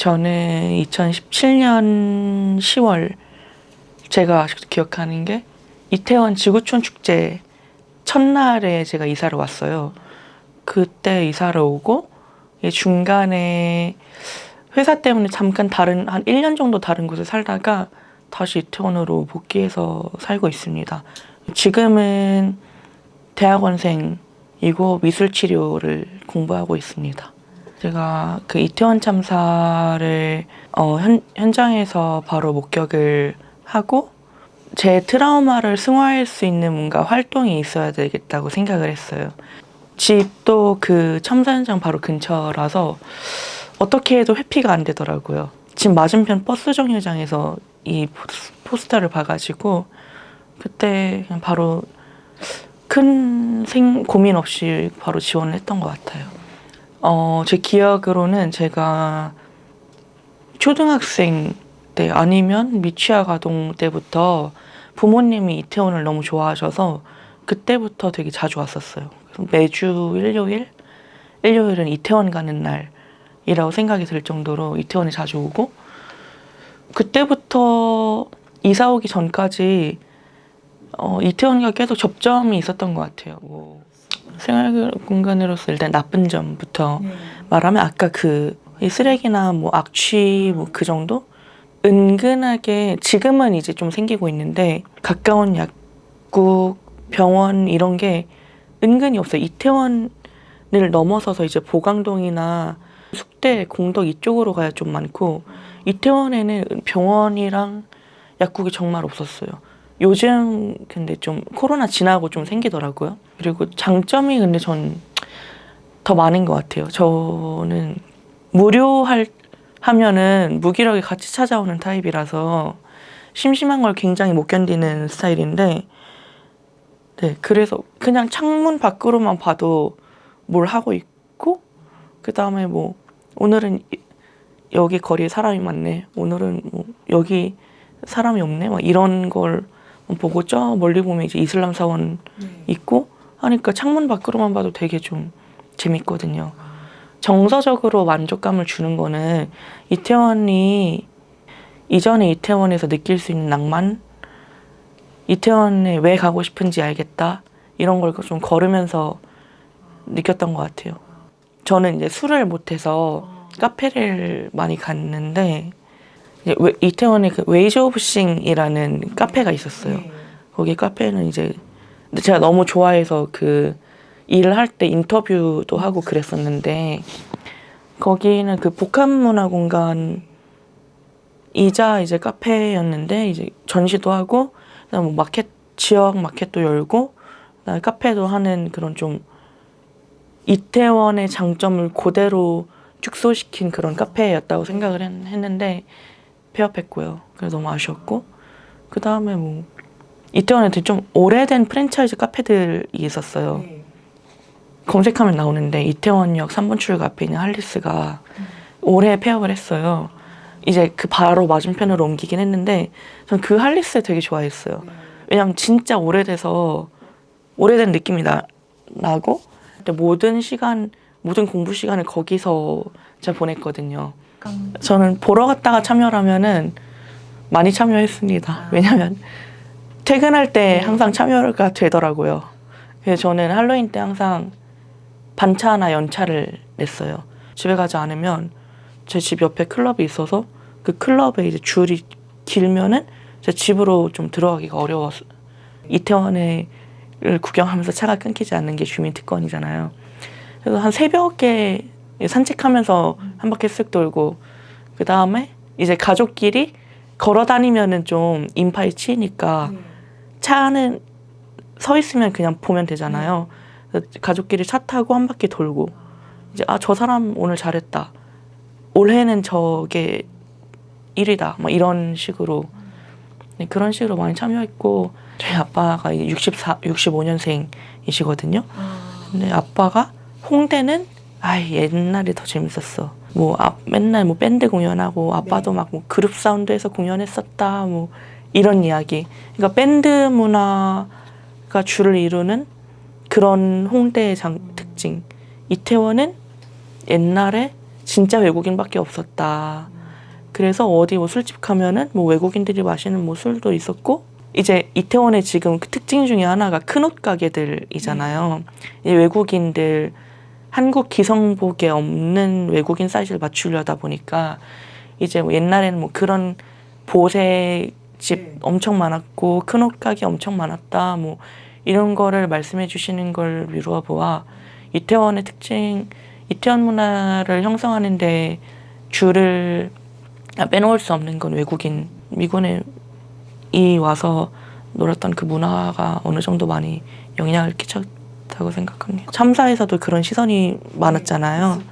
저는 2017년 10월 제가 아직도 기억하는 게 이태원 지구촌 축제 첫날에 제가 이사를 왔어요. 그때 이사를 오고 중간에 회사 때문에 잠깐 한 1년 정도 다른 곳에 살다가 다시 이태원으로 복귀해서 살고 있습니다. 지금은 대학원생이고 미술치료를 공부하고 있습니다. 제가 그 이태원 참사를 현장에서 바로 목격을 하고 제 트라우마를 승화할 수 있는 뭔가 활동이 있어야 되겠다고 생각을 했어요. 집도 그 참사 현장 바로 근처라서 어떻게 해도 회피가 안 되더라고요. 집 맞은편 버스 정류장에서 이 포스터를 봐가지고 그때 그냥 바로 큰 고민 없이 바로 지원을 했던 것 같아요. 제 기억으로는 제가 초등학생 때 아니면 미취학 아동 때부터 부모님이 이태원을 너무 좋아하셔서 그때부터 되게 자주 왔었어요. 매주 일요일은 이태원 가는 날이라고 생각이 들 정도로 이태원에 자주 오고, 그때부터 이사 오기 전까지 이태원과 계속 접점이 있었던 것 같아요. 뭐 생활 공간으로서 일단 나쁜 점부터 말하면 아까 그 쓰레기나 뭐 악취 뭐 그 정도? 은근하게 지금은 이제 좀 생기고 있는데 가까운 약국, 병원 이런 게 은근히 없어요. 이태원을 넘어서서 이제 보강동이나 숙대, 공덕 이쪽으로 가야 좀 많고 이태원에는 병원이랑 약국이 정말 없었어요. 요즘 근데 좀 코로나 지나고 좀 생기더라고요. 그리고 장점이 근데 전 더 많은 것 같아요. 저는 하면은 무기력이 같이 찾아오는 타입이라서 심심한 걸 굉장히 못 견디는 스타일인데, 네, 그래서 그냥 창문 밖으로만 봐도 뭘 하고 있고, 그 다음에 뭐 오늘은 여기 거리에 사람이 많네, 오늘은 뭐 여기 사람이 없네, 막 이런 걸 보고 저 멀리 보면 이제 이슬람 사원 있고 하니까 창문 밖으로만 봐도 되게 좀 재밌거든요. 정서적으로 만족감을 주는 거는 이태원이 이전에 이태원에서 느낄 수 있는 낭만, 이태원에 왜 가고 싶은지 알겠다, 이런 걸 좀 걸으면서 느꼈던 것 같아요. 저는 이제 술을 못해서 카페를 많이 갔는데 이태원에 그 웨이즈 오브 싱이라는 카페가 있었어요. 거기 카페는 이제 제가 너무 좋아해서 그 일을 할 때 인터뷰도 하고 그랬었는데, 거기는 그 복합문화공간이자 이제 카페였는데 이제 전시도 하고 그다음에 뭐 지역 마켓도 열고 그다음에 카페도 하는 그런 좀 이태원의 장점을 그대로 축소시킨 그런 카페였다고 생각을 했는데 폐업했고요. 그래서 너무 아쉬웠고, 그 다음에 뭐 이태원에 되게 좀 오래된 프랜차이즈 카페들이 있었어요. 검색하면 나오는데 이태원역 3번 출구 앞에 있는 할리스가 올해 폐업을 했어요. 이제 그 바로 맞은편으로 옮기긴 했는데 전 그 할리스 되게 좋아했어요. 왜냐면 진짜 오래돼서 오래된 느낌이 나고 모든 공부 시간을 거기서 제가 보냈거든요. 저는 보러 갔다가 참여를 하면은 많이 참여했습니다. 왜냐면 퇴근할 때 항상 참여가 되더라고요. 그래서 저는 할로윈 때 항상 반차나 연차를 냈어요. 집에 가지 않으면 제 집 옆에 클럽이 있어서 그 클럽에 이제 줄이 길면은 제 집으로 좀 들어가기가 어려워서, 이태원을 구경하면서 차가 끊기지 않는 게 주민 특권이잖아요. 그래서 한 새벽에 산책하면서 한 바퀴 쓱 돌고, 그 다음에 이제 가족끼리 걸어 다니면은 좀 인파에 치이니까 차는 서 있으면 그냥 보면 되잖아요. 가족끼리 차 타고 한 바퀴 돌고 이제 저 사람 오늘 잘했다, 올해는 저게 1위다, 막 이런 식으로, 네, 그런 식으로 많이 참여했고, 저희 아빠가 65년생이시거든요. 근데 아빠가 홍대는 옛날이 더 재밌었어, 뭐 맨날 뭐 밴드 공연하고 아빠도 막 뭐 그룹 사운드에서 공연했었다, 뭐 이런 이야기. 그러니까 밴드 문화가 주를 이루는 그런 홍대의 특징. 이태원은 옛날에 진짜 외국인밖에 없었다. 그래서 어디 뭐 술집 가면은 뭐 외국인들이 마시는 뭐 술도 있었고, 이제 이태원의 지금 그 특징 중에 하나가 큰 옷 가게들이잖아요. 이 외국인들 한국 기성복에 없는 외국인 사이즈를 맞추려다 보니까 이제 뭐 옛날에는 뭐 그런 보세 집 엄청 많았고 큰 옷 가게 엄청 많았다 뭐 이런 거를 말씀해 주시는 걸 미루어 보아 이태원의 특징, 이태원 문화를 형성하는데 줄을 빼놓을 수 없는 건 외국인, 미군에 와서 놀았던 그 문화가 어느 정도 많이 영향을 끼쳤다고 생각합니다. 참사에서도 그런 시선이 많았잖아요.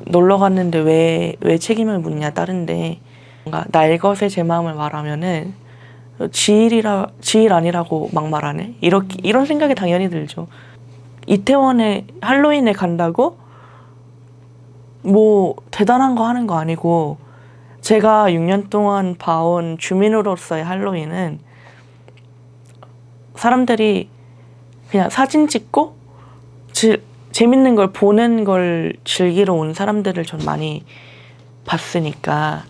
놀러 갔는데 왜 책임을 묻냐 다른데, 뭔가 날것의 제 마음을 말하면은 지일 아니라고 막 말하네, 이런 생각이 당연히 들죠. 이태원에 할로윈에 간다고 뭐 대단한 거 하는 거 아니고, 제가 6년 동안 봐온 주민으로서의 할로윈은 사람들이 그냥 사진 찍고 재밌는 걸 보는 걸 즐기러 온 사람들을 전 많이 봤으니까.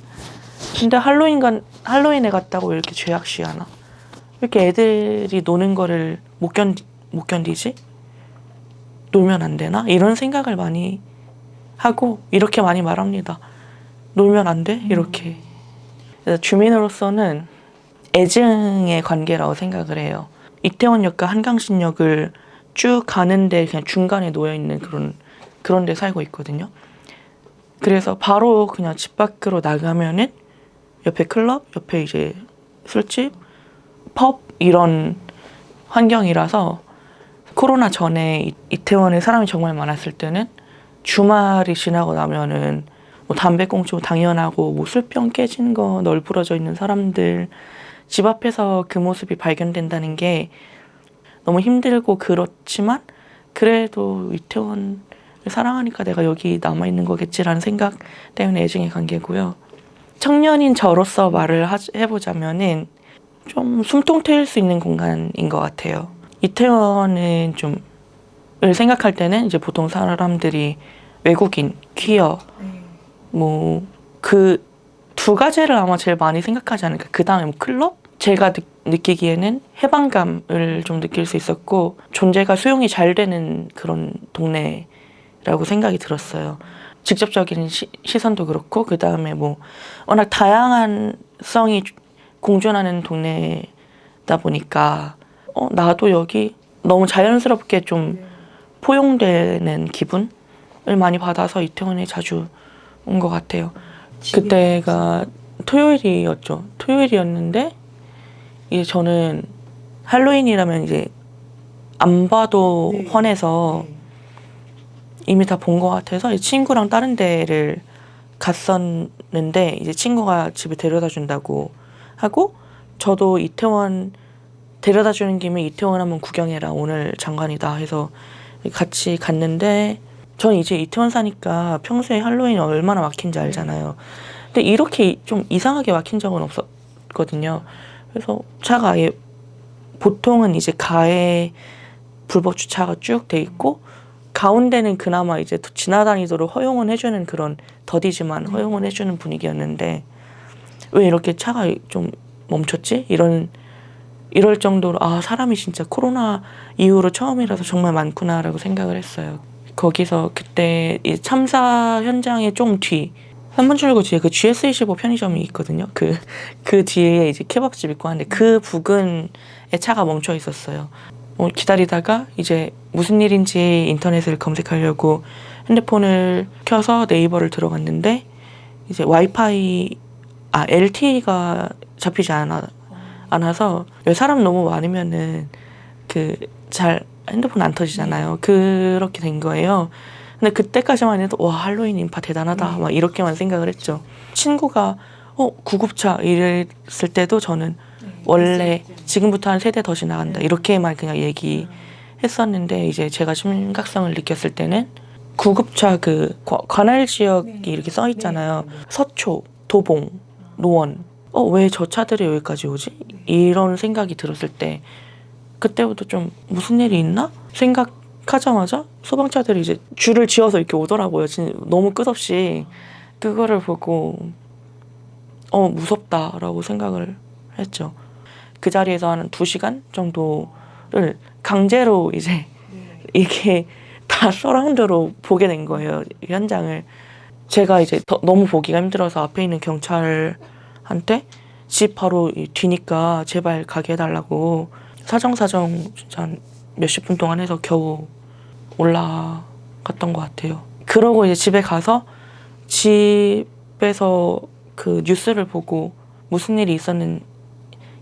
근데 할로윈에 갔다고 왜 이렇게 죄악시하나? 왜 이렇게 애들이 노는 거를 못 견디지? 놀면 안 되나? 이런 생각을 많이 하고 이렇게 많이 말합니다. 놀면 안 돼? 이렇게. 그래서 주민으로서는 애증의 관계라고 생각을 해요. 이태원역과 한강신역을 쭉 가는데 그냥 중간에 놓여있는 그런 데 살고 있거든요. 그래서 바로 그냥 집 밖으로 나가면은 옆에 클럽, 옆에 이제 술집, 펍 이런 환경이라서, 코로나 전에 이태원에 사람이 정말 많았을 때는 주말이 지나고 나면은 뭐 담배꽁초 당연하고 뭐 술병 깨진 거 널브러져 있는 사람들 집 앞에서 그 모습이 발견된다는 게 너무 힘들고, 그렇지만 그래도 이태원을 사랑하니까 내가 여기 남아있는 거겠지라는 생각 때문에 애증의 관계고요. 청년인 저로서 말을 해보자면은 좀 숨통 트일 수 있는 공간인 것 같아요. 이태원은 을 생각할 때는 이제 보통 사람들이 외국인, 퀴어 뭐 그 두 가지를 아마 제일 많이 생각하지 않을까. 그 다음에 뭐 클럽? 제가 느끼기에는 해방감을 좀 느낄 수 있었고 존재가 수용이 잘 되는 그런 동네라고 생각이 들었어요. 직접적인 시선도 그렇고, 그 다음에 뭐 워낙 다양한 성이 공존하는 동네다 보니까 나도 여기 너무 자연스럽게 좀 포용되는 기분을 많이 받아서 이태원에 자주 온 것 같아요. 그때가 토요일이었죠. 토요일이었는데 이제 저는 할로윈이라면 이제 안 봐도 훤해서 이미 다 본 것 같아서 친구랑 다른 데를 갔었는데, 이제 친구가 집에 데려다 준다고 하고, 저도 이태원 데려다 주는 김에 이태원 한번 구경해라, 오늘 장관이다 해서 같이 갔는데, 전 이제 이태원 사니까 평소에 할로윈이 얼마나 막힌지 알잖아요. 근데 이렇게 좀 이상하게 막힌 적은 없었거든요. 그래서 차가 아예, 보통은 이제 가에 불법 주차가 쭉 돼 있고 가운데는 그나마 이제 지나다니도록 허용은 해주는, 그런 더디지만 허용은 해주는 분위기였는데 왜 이렇게 차가 좀 멈췄지? 이럴 정도로 사람이 진짜 코로나 이후로 처음이라서 정말 많구나라고 생각을 했어요. 거기서 그때 이 참사 현장의 좀 뒤, 3번 출구 뒤에 그 GS25 편의점이 있거든요. 그 뒤에 이제 케밥집 있고 하는데 그 부근에 차가 멈춰 있었어요. 기다리다가 이제 무슨 일인지 인터넷을 검색하려고 핸드폰을 켜서 네이버를 들어갔는데 이제 LTE가 잡히지 않아서, 왜 사람 너무 많으면은 잘 핸드폰 안 터지잖아요. 그렇게 된 거예요. 근데 그때까지만 해도 와, 할로윈 인파 대단하다 막 이렇게만 생각을 했죠. 친구가 구급차 이랬을 때도 저는 원래 지금부터 한 세대 더 지나간다 이렇게만 그냥 얘기했었는데, 이제 제가 심각성을 느꼈을 때는 구급차 그 관할 지역이 이렇게 써 있잖아요. 서초, 도봉, 노원. 왜 저 차들이 여기까지 오지? 이런 생각이 들었을 때, 그때부터 좀 무슨 일이 있나 생각하자마자 소방차들이 이제 줄을 지어서 이렇게 오더라고요. 진짜 너무 끝없이. 그거를 보고 무섭다라고 생각을 했죠. 그 자리에서 한 2시간 정도를 강제로 이제 이게 다 서라운드로 보게 된 거예요, 현장을. 제가 이제 너무 보기가 힘들어서 앞에 있는 경찰한테 집 바로 뒤니까 제발 가게 해달라고 사정사정 진짜 한 몇십 분 동안 해서 겨우 올라갔던 것 같아요. 그러고 이제 집에 가서 집에서 그 뉴스를 보고 무슨 일이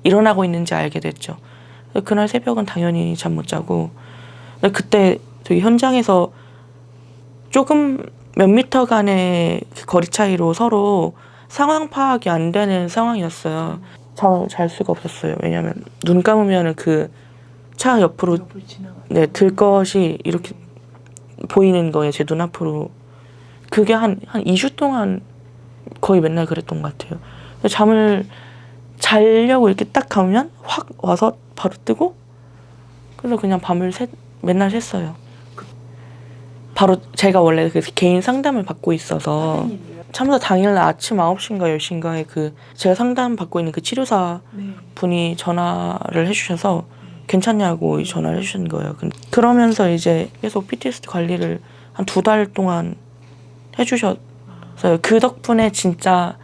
일어나고 있는지 알게 됐죠. 그날 새벽은 당연히 잠 못 자고, 그때 되게 현장에서 조금 몇 미터 간의 거리 차이로 서로 상황 파악이 안 되는 상황이었어요. 잠을 잘 수가 없었어요. 왜냐면 눈 감으면 그 차 옆으로 들 것이 이렇게 보이는 거예요, 제 눈앞으로. 그게 한 2주 동안 거의 맨날 그랬던 것 같아요. 잠을 자려고 이렇게 딱 가면 확 와서 바로 뜨고, 그래서 그냥 밤을 맨날 샜어요. 바로 제가 원래 그 개인 상담을 받고 있어서 참사 당일날 아침 9시인가 10시인가에 제가 상담 받고 있는 그 치료사 분이 전화를 해주셔서 괜찮냐고 전화를 해주신 거예요. 그러면서 이제 계속 PTSD 관리를 한 2달 동안 해주셨어요. 그 덕분에 진짜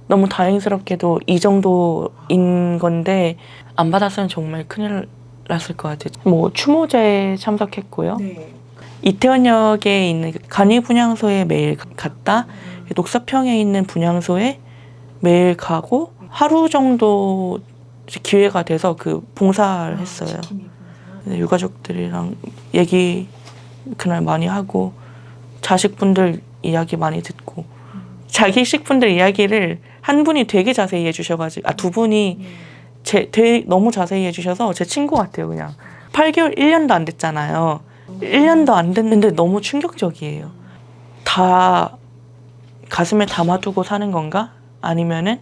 너무 다행스럽게도 이 정도인 건데, 안 받았으면 정말 큰일 났을 것 같아요. 뭐 추모제에 참석했고요. 네. 이태원역에 있는 간이 분향소에 매일 갔다, 녹사평에 있는 분향소에 매일 가고, 하루 정도 기회가 돼서 봉사를 했어요. 유가족들이랑 얘기 그날 많이 하고, 자식분들 이야기 많이 듣고, 자기 식분들 이야기를 한 분이 되게 자세히 해주셔가지고, 2분이 너무 자세히 해주셔서 제 친구 같아요. 그냥 8개월, 1년도 안 됐잖아요. 1년도 안 됐는데 너무 충격적이에요. 다 가슴에 담아두고 사는 건가? 아니면은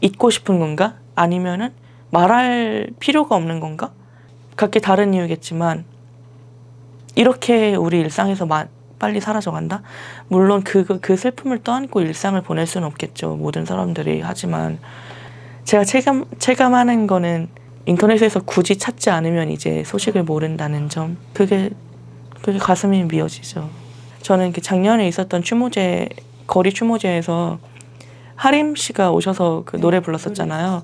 잊고 싶은 건가? 아니면은 말할 필요가 없는 건가? 각기 다른 이유겠지만 이렇게 우리 일상에서 빨리 사라져간다? 물론 그 슬픔을 떠안고 일상을 보낼 수는 없겠죠, 모든 사람들이. 하지만 제가 체감하는 거는 인터넷에서 굳이 찾지 않으면 이제 소식을 모른다는 점. 그게 가슴이 미어지죠. 저는 작년에 있었던 거리 추모제에서 하림 씨가 오셔서 노래 불렀었잖아요.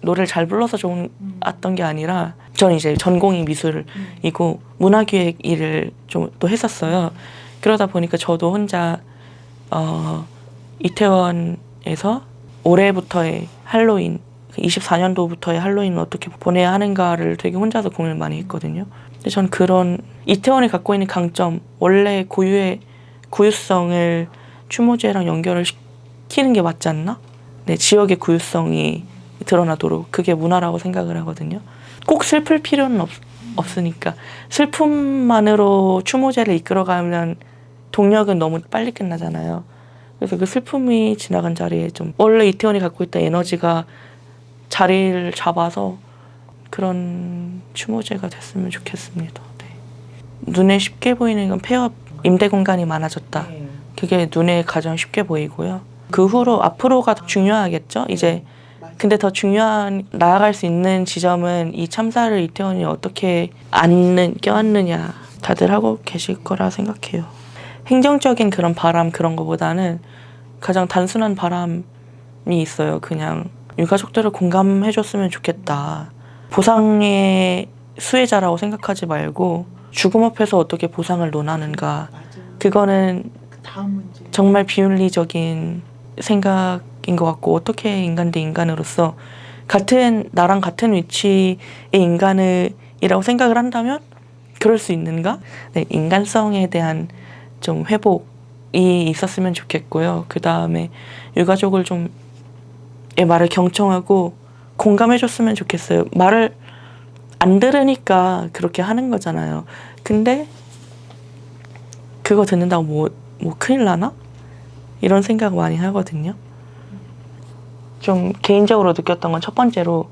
노래를 잘 불러서 좋았던 게 아니라, 저는 이제 전공이 미술이고 문화기획 일을 좀 또 했었어요. 그러다 보니까 저도 혼자 이태원에서 올해부터의 할로윈, 24년도부터의 할로윈을 어떻게 보내야 하는가를 되게 혼자서 고민을 많이 했거든요. 근데 전 그런 이태원이 갖고 있는 강점, 원래 고유성을 추모제랑 연결을 시키는 게 맞지 않나? 네, 지역의 고유성이 드러나도록, 그게 문화라고 생각을 하거든요. 꼭 슬플 필요는 없으니까. 슬픔만으로 추모제를 이끌어가면 동력은 너무 빨리 끝나잖아요. 그래서 그 슬픔이 지나간 자리에 원래 이태원이 갖고 있던 에너지가 자리를 잡아서 그런 추모제가 됐으면 좋겠습니다. 네. 눈에 쉽게 보이는 건 폐업 임대 공간이 많아졌다. 그게 눈에 가장 쉽게 보이고요. 그 후로 앞으로가 더 중요하겠죠. 이제 근데 더 중요한 나아갈 수 있는 지점은 이 참사를 이태원이 어떻게 껴안느냐, 다들 하고 계실 거라 생각해요. 행정적인 그런 바람, 그런 거보다는 가장 단순한 바람이 있어요. 그냥 유가족들을 공감해줬으면 좋겠다. 보상의 수혜자라고 생각하지 말고 죽음 앞에서 어떻게 보상을 논하는가. 그거는 정말 비윤리적인 생각인 것 같고, 어떻게 인간 대 인간으로서 나랑 같은 위치의 인간이라고 생각을 한다면 그럴 수 있는가? 네, 인간성에 대한 좀 회복이 있었으면 좋겠고요. 그 다음에 유가족을 말을 경청하고 공감해줬으면 좋겠어요. 말을 안 들으니까 그렇게 하는 거잖아요. 근데 그거 듣는다고 뭐 큰일 나나? 이런 생각 많이 하거든요. 좀 개인적으로 느꼈던 건 첫 번째로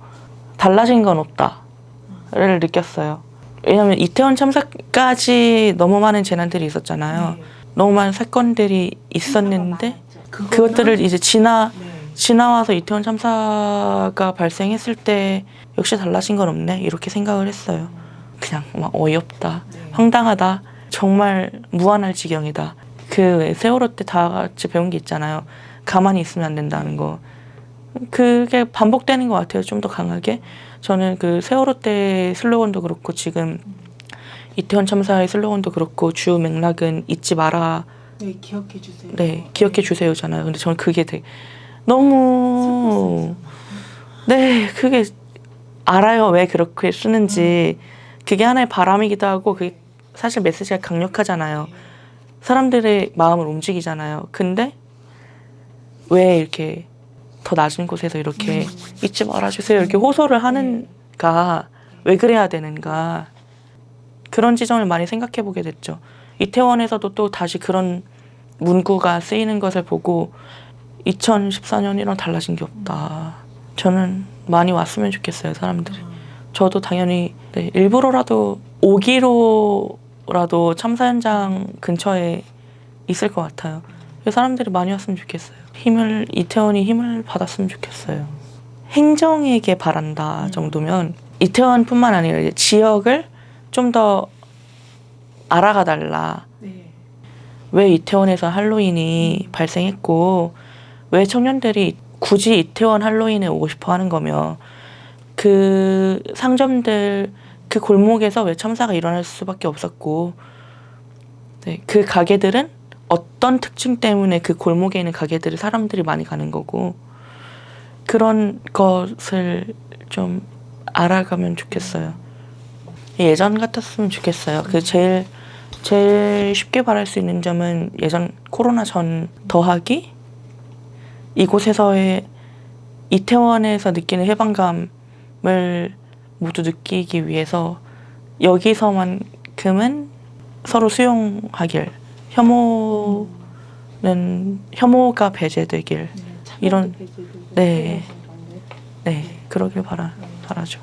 달라진 건 없다를 느꼈어요. 왜냐하면 이태원 참사까지 너무 많은 재난들이 있었잖아요. 네. 너무 많은 사건들이 있었는데 많았죠. 그것들을 이제 네. 지나와서 이태원 참사가 발생했을 때 역시 달라진 건 없네 이렇게 생각을 했어요. 그냥 막 어이없다, 네. 황당하다, 정말 무한할 지경이다. 그 세월호 때 다 같이 배운 게 있잖아요. 가만히 있으면 안 된다는 거. 그게 반복되는 것 같아요. 좀 더 강하게. 저는 그 세월호 때 슬로건도 그렇고 지금 이태원 참사의 슬로건도 그렇고 주요 맥락은 잊지 마라. 네, 기억해 주세요. 네, 기억해 주세요잖아요. 근데 저는 그게 되게 너무 네, 그게 알아요. 왜 그렇게 쓰는지. 그게 하나의 바람이기도 하고 그게 사실 메시지가 강력하잖아요. 사람들의 마음을 움직이잖아요. 근데 왜 이렇게 더 낮은 곳에서 이렇게 잊지 말아주세요. 이렇게 호소를 하는가. 왜 그래야 되는가. 그런 지점을 많이 생각해 보게 됐죠. 이태원에서도 또 다시 그런 문구가 쓰이는 것을 보고 2014년이랑 달라진 게 없다. 저는 많이 왔으면 좋겠어요, 사람들이. 저도 당연히 네, 일부러라도 오기로라도 참사 현장 근처에 있을 것 같아요. 그래서 사람들이 많이 왔으면 좋겠어요. 이태원이 힘을 받았으면 좋겠어요. 행정에게 바란다 정도면 이태원뿐만 아니라 이제 지역을 좀 더 알아가 달라. 네. 왜 이태원에서 할로윈이 발생했고 왜 청년들이 굳이 이태원 할로윈에 오고 싶어 하는 거며 그 상점들 그 골목에서 왜 참사가 일어날 수밖에 없었고 네, 그 가게들은 어떤 특징 때문에 그 골목에 있는 가게들을 사람들이 많이 가는 거고 그런 것을 좀 알아가면 좋겠어요. 예전 같았으면 좋겠어요. 그 제일 쉽게 바랄 수 있는 점은 예전 코로나 전 더하기 이곳에서의 이태원에서 느끼는 해방감을 모두 느끼기 위해서 여기서만큼은 서로 수용하길 혐오가 배제되길 이런 네 그러길 바라죠.